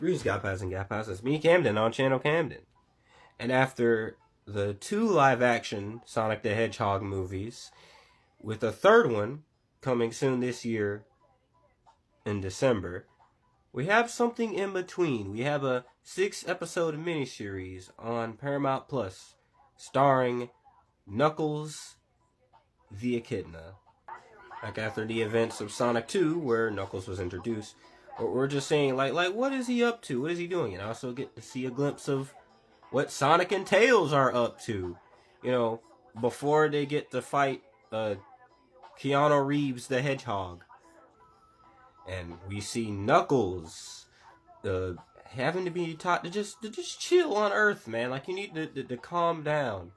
Greetings, Gap and Gap It's me, Camden, on Channel Camden. And after the 2 live-action Sonic the Hedgehog movies, with a third one coming soon this year in December, we have something in between. We have a 6-episode miniseries on Paramount Plus, starring Knuckles the Echidna. Like after the events of Sonic 2, where Knuckles was introduced, or we're just saying, like, what is he up to? What is he doing? And I also get to see a glimpse of what Sonic and Tails are up to. You know, before they get to fight Keanu Reeves the Hedgehog. And we see Knuckles having to be taught to just chill on Earth, man. Like, you need to calm down.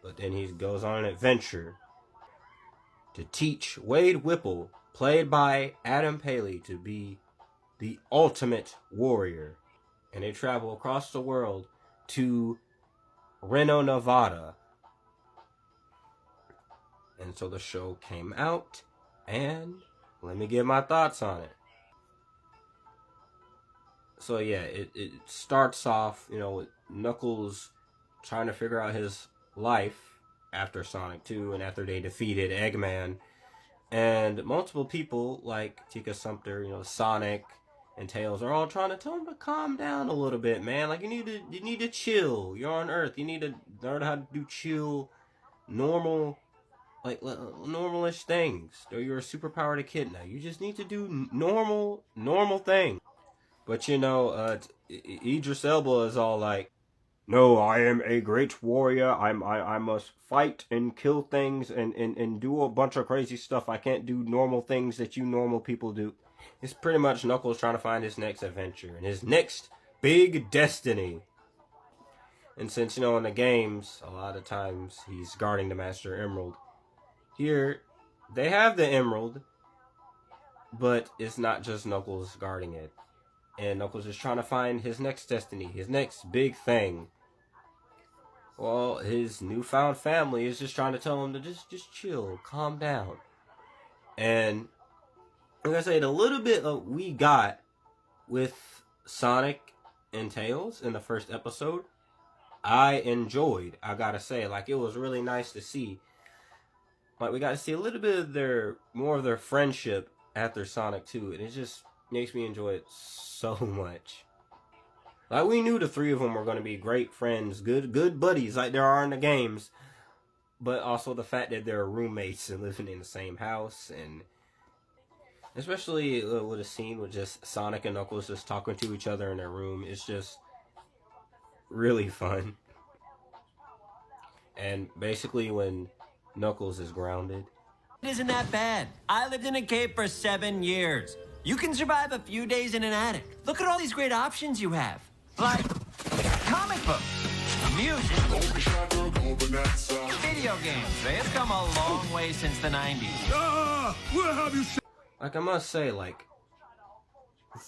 But then he goes on an adventure to teach Wade Whipple, played by Adam Paley, to be the ultimate warrior. And they travel across the world to Reno, Nevada. And so the show came out, and let me give my thoughts on it. So yeah, it starts off, with Knuckles trying to figure out his life after Sonic 2 and after they defeated Eggman. And multiple people like Tika Sumpter, Sonic and Tails are all trying to tell him to calm down a little bit, man. Like, you need to chill. You're on Earth. You need to learn how to do chill, normal, like normalish things. Though you're a superpowered echidna, you just need to do normal things. But Idris Elba is all like, "No, I am a great warrior. I must fight and kill things and do a bunch of crazy stuff. I can't do normal things that you normal people do." It's pretty much Knuckles trying to find his next adventure and his next big destiny. And since, in the games, a lot of times he's guarding the Master Emerald. Here, they have the Emerald, but it's not just Knuckles guarding it. And Knuckles is trying to find his next destiny, his next big thing. Well, his newfound family is just trying to tell him to just chill, calm down. And like I say, the little bit of we got with Sonic and Tails in the first episode, I enjoyed. I gotta say, like, it was really nice to see. Like, we got to see a little bit of more of their friendship after Sonic 2, and it just makes me enjoy it so much. Like, we knew the three of them were going to be great friends, good buddies, like there are in the games. But also the fact that they're roommates and living in the same house, and especially with a scene with just Sonic and Knuckles just talking to each other in their room, it's just really fun. And basically when Knuckles is grounded, It isn't that bad. I lived in a cave for 7 years. You can survive a few days in an attic. Look at all these great options you have. Like comic books, music, video games. They've come a long way since the 90s. Where have you like, I must say, like,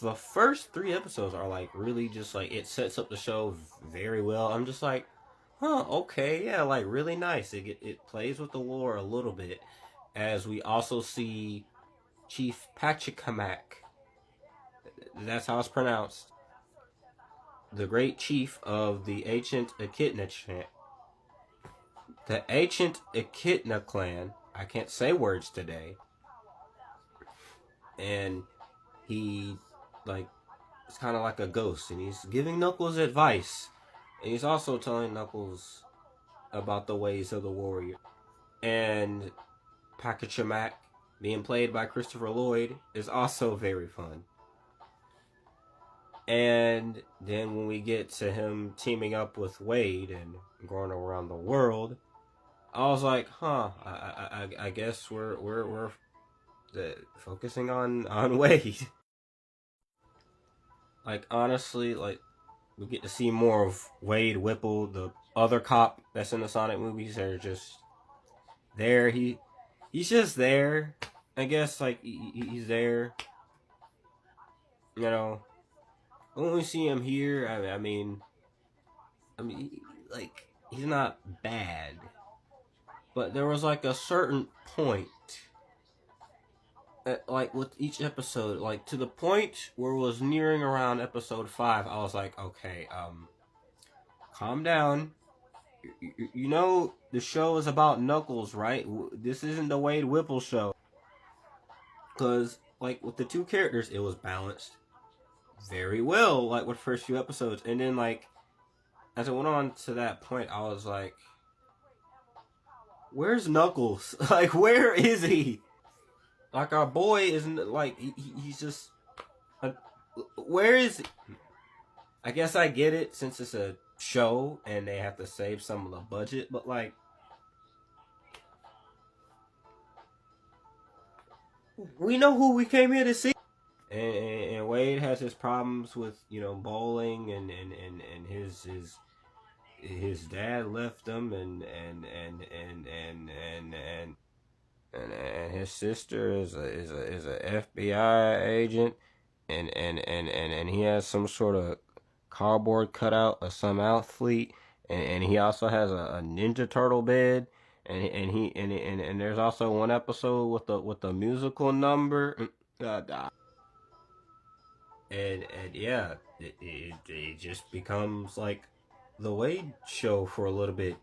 the first 3 episodes are, like, really just, like, it sets up the show very well. I'm just like, okay, yeah, like, really nice. It plays with the lore a little bit, as we also see Chief Pachacamac. That's how it's pronounced. The great chief of the ancient Echidna clan. I can't say words today. And he, like, it's kind of like a ghost, and he's giving Knuckles advice. And he's also telling Knuckles about the ways of the warrior. And Pachacamac, being played by Christopher Lloyd, is also very fun. And then when we get to him teaming up with Wade and going around the world, I was like, I guess we're focusing on Wade. Like, honestly, like, we get to see more of Wade Whipple, the other cop that's in the Sonic movies. They're just there. He's just there. I guess, like, he's there. When we see him here, I mean, like, he's not bad. But there was, like, a certain point like with each episode, like to the point where it was nearing around episode 5, I was like, okay, calm down. You know the show is about Knuckles, right? This isn't the Wade Whipple show. Because like with the two characters, it was balanced very well, like with the first few episodes, and then like as it went on to that point, I was like, where's Knuckles? Like, where is he? Like, our boy isn't, like, he's just, where is he? I guess I get it since it's a show and they have to save some of the budget, but like, we know who we came here to see. And Wade has his problems with, you know, bowling, and his dad left him, and his sister is a FBI agent, and he has some sort of cardboard cutout of some athlete, and he also has a Ninja Turtle bed, and there's also one episode with the musical number, and yeah, it just becomes like the Wade show for a little bit.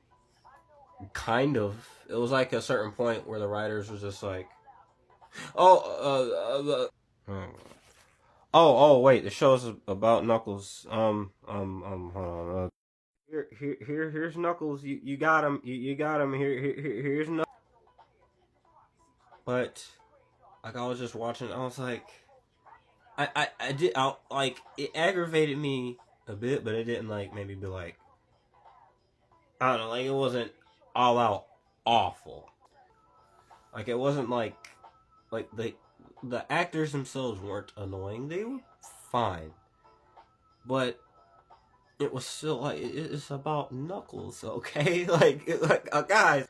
Kind of. It was like a certain point where the writers was just like, oh, wait, the show's about Knuckles. Hold on. Here's Knuckles. You got him. You got him. Here's Knuckles. But like I was just watching, I was like, like it aggravated me a bit, but it didn't like maybe be like, I don't know, like it wasn't all out awful. Like it wasn't like the actors themselves weren't annoying. They were fine, but it was still like it's about Knuckles, okay? Guys.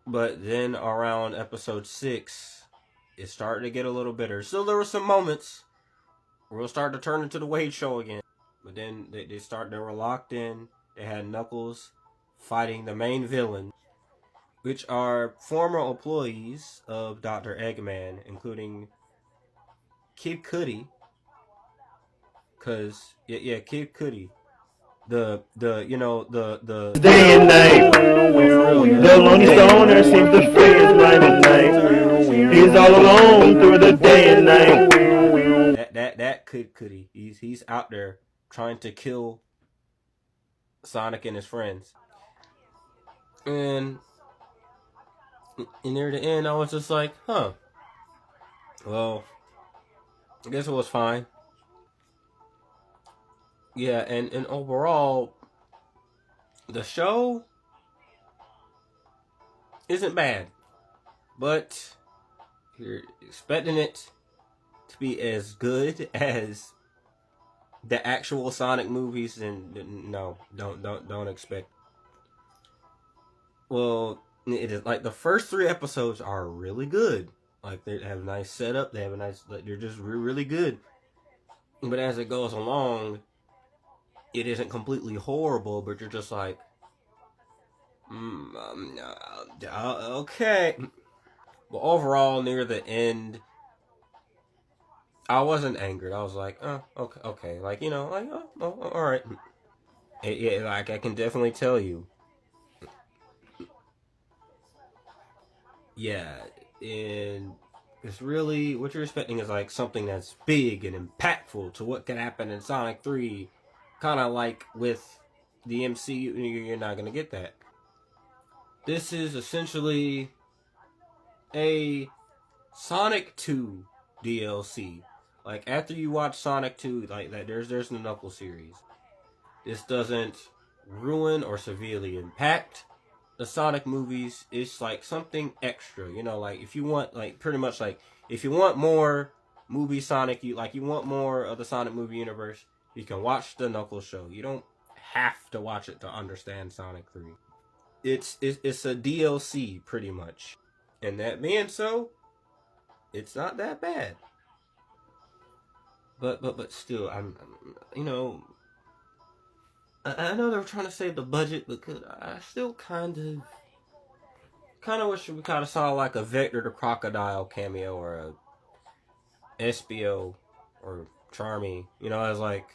But then around episode 6, it started to get a little bitter. Still, there were some moments where it started to turn into the Wade show again. But then they were locked in. They had Knuckles fighting the main villain, which are former employees of Dr. Eggman, including Kid Cudi. Cause Kid Cudi, the day and night. The lonely stoner seems to free his mind at night. He's all alone through the day and night. That Kid Cudi, he's out there trying to kill Sonic and his friends. And near the end, I was just like, huh. Well, I guess it was fine. Yeah, and overall, the show isn't bad. But you're expecting it to be as good as the actual Sonic movies, and no, don't expect. Well, it is like the first 3 episodes are really good. Like they have a nice setup. They have a nice. Like, they're just really good. But as it goes along, it isn't completely horrible. But you're just like, okay. But overall, near the end, I wasn't angered. I was like, oh, okay. Like, you know, like, oh all right. Yeah, like I can definitely tell you. Yeah, and it's really what you're expecting is like something that's big and impactful to what could happen in Sonic 3. Kind of like with the MCU, you're not going to get that. This is essentially a Sonic 2 DLC. Like after you watch Sonic 2, like that, there's the Knuckles series. This doesn't ruin or severely impact the Sonic movies. It's like something extra, you know, like if you want, like pretty much like if you want more movie Sonic, you want more of the Sonic movie universe, you can watch the Knuckles show. You don't have to watch it to understand Sonic 3. It's a DLC pretty much, and that being so, it's not that bad. But still, I'm you know, I know they were trying to save the budget, but I still kind of kind of wish we kind of saw like a Victor the Crocodile cameo or a Espio or Charmy. You know, as like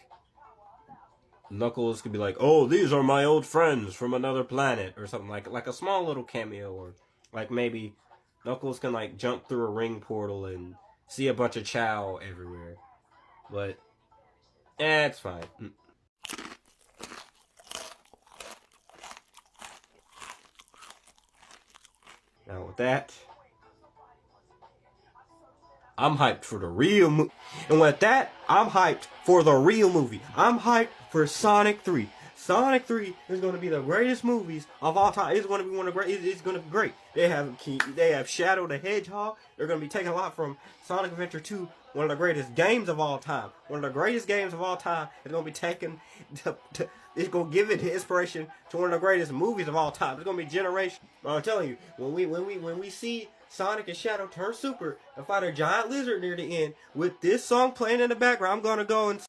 Knuckles could be like, "Oh, these are my old friends from another planet," or something like a small little cameo, or like maybe Knuckles can like jump through a ring portal and see a bunch of Chow everywhere. But it's fine. Now with that, I'm hyped for the real movie. And with that, I'm hyped for the real movie. I'm hyped for Sonic 3. Sonic 3 is going to be the greatest movies of all time. It's going to be one of the great. It's going to be great. They have Shadow the Hedgehog. They're going to be taking a lot from Sonic Adventure 2, one of the greatest games of all time. One of the greatest games of all time. It's going to be taken. It's going to give it inspiration to one of the greatest movies of all time. It's going to be generation. I'm telling you, when we see Sonic and Shadow turn super and fight a giant lizard near the end with this song playing in the background, I'm going to go and